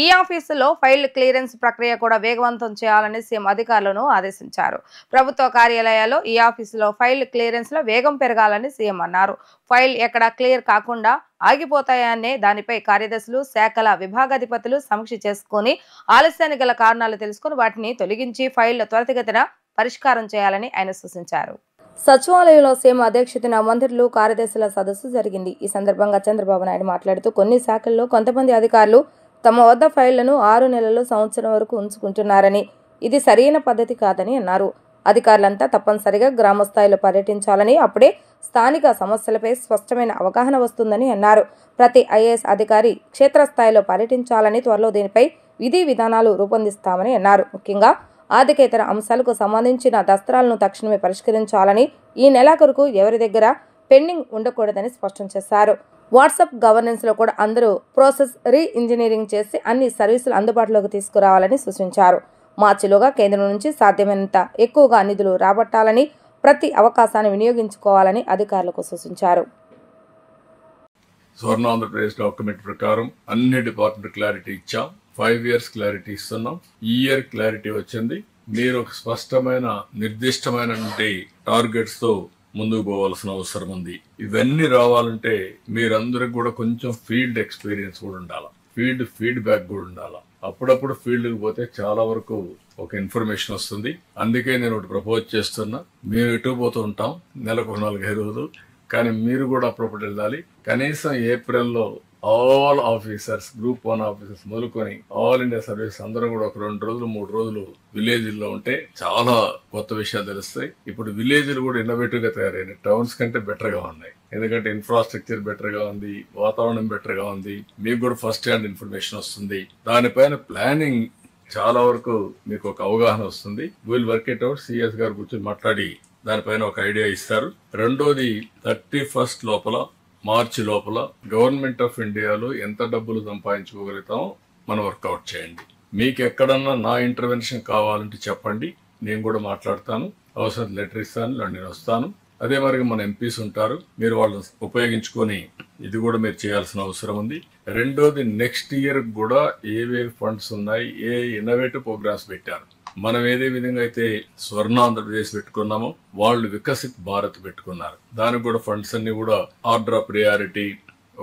ఈ ఆఫీసులో file clearance ప్రక్రియ కూడా వేగవంతం చేయాలని సీఎం అధికారులను ఆదేశించారు. ప్రభుత్వ కార్యాలయాల్లో ఈ ఆఫీసులో ఫైల్ క్లియరెన్స్ లో వేగం పెరగాలని సీఎం అన్నారు. ఫైల్ ఎక్కడ క్లియర్ కాకుండా ఆగిపోతాయనే దానిపై కార్యదర్శులు, శాఖల విభాగాధిపతులు సమీక్ష చేసుకుని ఆలస్యానికి గల కారణాలు తెలుసుకుని వాటిని తొలగించి ఫైల్ త్వరితగతిన పరిష్కారం చేయాలని ఆయన సూచించారు. సచివాలయంలో సీఎం అధ్యక్షతన మంత్రులు, కార్యదర్శుల సదస్సు జరిగింది. ఈ సందర్భంగా చంద్రబాబు నాయుడు మాట్లాడుతూ కొన్ని శాఖల్లో కొంతమంది అధికారులు తమ వద్ద ఫైళ్లను 6 నెలలు, సంవత్సరం వరకు ఉంచుకుంటున్నారని, ఇది సరైన పద్ధతి కాదని అన్నారు. అధికారులంతా తప్పనిసరిగా గ్రామ స్థాయిలో పర్యటించాలని, అప్పుడే స్థానిక సమస్యలపై స్పష్టమైన అవగాహన వస్తుందని అన్నారు. ప్రతి ఐఏఎస్ అధికారి క్షేత్రస్థాయిలో పర్యటించాలని, త్వరలో దీనిపై విధి విధానాలు రూపొందిస్తామని అన్నారు. ముఖ్యంగా ఆర్థికేతర అంశాలకు సంబంధించిన దస్త్రాలను తక్షణమే పరిష్కరించాలని, ఈ నెలాఖరుకు ఎవరి దగ్గర పెండింగ్ ఉండకూడదని స్పష్టం చేశారు. వాట్సాప్ గవర్నెన్స్ లో కూడా అందరూ ప్రాసెస్ రీ-ఇంజనీరింగ్ చేసి అన్ని సర్వీసులు అందుబాటులోకి తీసుకురావాలని సూచించారు. మార్చిలోగా కేంద్రం నుంచి సాధ్యమైనంత ఎక్కువగా నిధులు రాబట్టాలని, ప్రతి అవకాశాన్ని వినియోగించుకోవాలని అధికారులకు సూచించారు. స్వర్ణాంధ్రప్రదేశ్ డాక్యుమెంట్ ప్రకారం అన్ని డిపార్ట్మెంట్ క్లారిటీ ఇచ్చాం. 5 years క్లారిటీ ఇస్తున్నాం. ఈ ఇయర్ క్లారిటీ వచ్చింది. మీరు ఒక స్పష్టమైన నిర్దిష్టమైన టార్గెట్స్ తో ముందుకు పోవాల్సిన అవసరం ఉంది. ఇవన్నీ రావాలంటే మీరందరికి కూడా కొంచెం ఫీల్డ్ ఎక్స్పీరియన్స్ కూడా ఉండాలి, ఫీడ్బ్యాక్ కూడా ఉండాలి. అప్పుడప్పుడు ఫీల్డ్కి పోతే చాలా వరకు ఒక ఇన్ఫర్మేషన్ వస్తుంది. అందుకే నేను ఒకటి ప్రపోజ్ చేస్తున్నా. మేము ఎటు పోతూ ఉంటాం నెలకు 4-5 రోజులు, కానీ మీరు కూడా అప్పుడప్పుడు వెళ్ళాలి. కనీసం ఏప్రిల్లో ఆల్ ఆఫీసర్స్, గ్రూప్ 1 ఆఫీసర్స్ మొదలుకొని ఆల్ ఇండియా సర్వీస్ అందరూ కూడా ఒక 2 రోజులు 3 రోజులు విలేజ్లో ఉంటే చాలా కొత్త విషయాలు తెలుస్తాయి. ఇప్పుడు విలేజ్లు కూడా ఇన్నోవేటివ్ గా తయారైనాయి. టౌన్స్ కంటే బెటర్ గా ఉన్నాయి. ఎందుకంటే ఇన్ఫ్రాస్ట్రక్చర్ బెటర్ గా ఉంది, వాతావరణం బెటర్ గా ఉంది, మీకు కూడా ఫస్ట్ హ్యాండ్ ఇన్ఫర్మేషన్ వస్తుంది. దానిపైన ప్లానింగ్ చాలా వరకు మీకు ఒక అవగాహన వస్తుంది. Will work it out. CS గారు కూర్చొని మాట్లాడి దానిపైన ఒక ఐడియా ఇస్తారు. రెండోది 31st లోపల, మార్చి లోపల గవర్నమెంట్ ఆఫ్ ఇండియాలో ఎంత డబ్బులు సంపాదించుకోగలుగుతామో మనం వర్కౌట్ చేయండి. మీకు ఎక్కడన్నా నా ఇంటర్వెన్షన్ కావాలంటే చెప్పండి, నేను కూడా మాట్లాడతాను. అవసరం లెటర్ ఇస్తాను, నేను వస్తాను. అదే మరి మన ఎంపీస్ ఉంటారు, మీరు వాళ్ళని ఉపయోగించుకొని ఇది కూడా మీరు చేయాల్సిన అవసరం ఉంది. రెండోది నెక్స్ట్ ఇయర్ కూడా ఏవేవి ఫండ్స్ ఉన్నాయి, ఏ ఇన్నోవేటివ్ ప్రోగ్రామ్స్ పెట్టారు. మనం ఏదే విధంగా అయితే స్వర్ణాంధ్రప్రదేశ్ పెట్టుకున్నామో వాళ్ళు వికసిత్ భారత్ పెట్టుకున్నారు. దానికి కూడా ఫండ్స్ అన్ని కూడా ఆర్డర్ ఆఫ్ ప్రియారిటీ,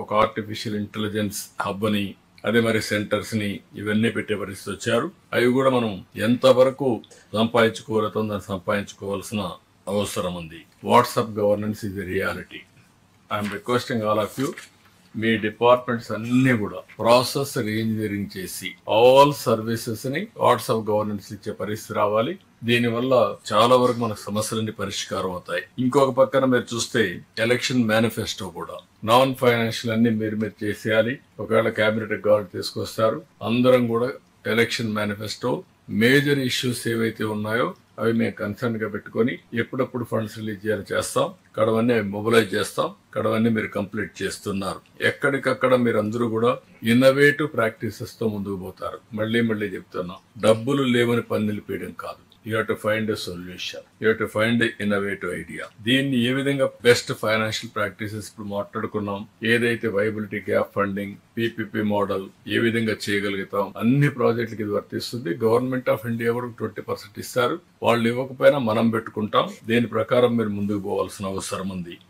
ఒక ఆర్టిఫిషియల్ ఇంటెలిజెన్స్ హబ్ అని, అదే మరి సెంటర్స్ ని ఇవన్నీ పెట్టే పరిస్థితి వచ్చారు. అవి కూడా మనం ఎంతవరకు సంపాదించుకోగలుగుతాం దాన్ని సంపాదించుకోవాల్సిన అవసరం ఉంది. వాట్సాప్ గవర్నెన్స్ ఇది reality. I'm requesting all of you, me departments అన్ని కూడా ప్రాసెస్ రీఇంజనీరింగ్ చేసి ఆల్ సర్వీసెస్ ని వాట్సాప్ గవర్నెన్స్ ఇచ్చే పరిస్థితి రావాలి. దీనివల్ల చాలా వరకు మన సమస్యలన్నీ పరిష్కారం అవుతాయి. ఇంకొక పక్కన మీరు చూస్తే ఎలక్షన్ మేనిఫెస్టో కూడా నాన్ ఫైనాన్షియల్ అన్ని మీరు చేసేయాలి. ఒకవేళ కేబినెట్ గవర్నమెంట్ తీసుకొస్తారు, అందరం కూడా ఎలక్షన్ మేనిఫెస్టో మేజర్ ఇష్యూస్ ఏవైతే ఉన్నాయో అవి మేము కన్సర్న్ గా పెట్టుకొని ఎప్పుడప్పుడు ఫండ్స్ రిలీజ్ చేయాలి చేస్తాం. కడవన్నీ మొబిలైజ్ చేస్తాం. కడవన్నీ మీరు కంప్లీట్ చేస్తున్నారు. ఎక్కడికక్కడ మీరు అందరూ కూడా ఇన్నోవేటివ్ ప్రాక్టీసెస్ తో ముందుకు పోతారు. మళ్ళీ చెప్తున్నాం, డబ్బులు లేవని పని నిలిపేయడం కాదు. You have to find a solution. You have to find an innovative idea. దీన్ని ఏ విధంగా బెస్ట్ ఫైనాన్షియల్ ప్రాక్టీసెస్ ఇప్పుడు మాట్లాడుకున్నాం, ఏదైతే viability gap funding, PPP model ఏ విధంగా చేయగలుగుతాం, అన్ని ప్రాజెక్టులకి ఇది వర్తిస్తుంది. గవర్నమెంట్ ఆఫ్ ఇండియా కూడా 20% ఇస్తారు. వాళ్ళు ఇవ్వకపోయినా మనం పెట్టుకుంటాం. దీని ప్రకారం మీరు ముందుకు పోవాల్సిన అవసరం ఉంది.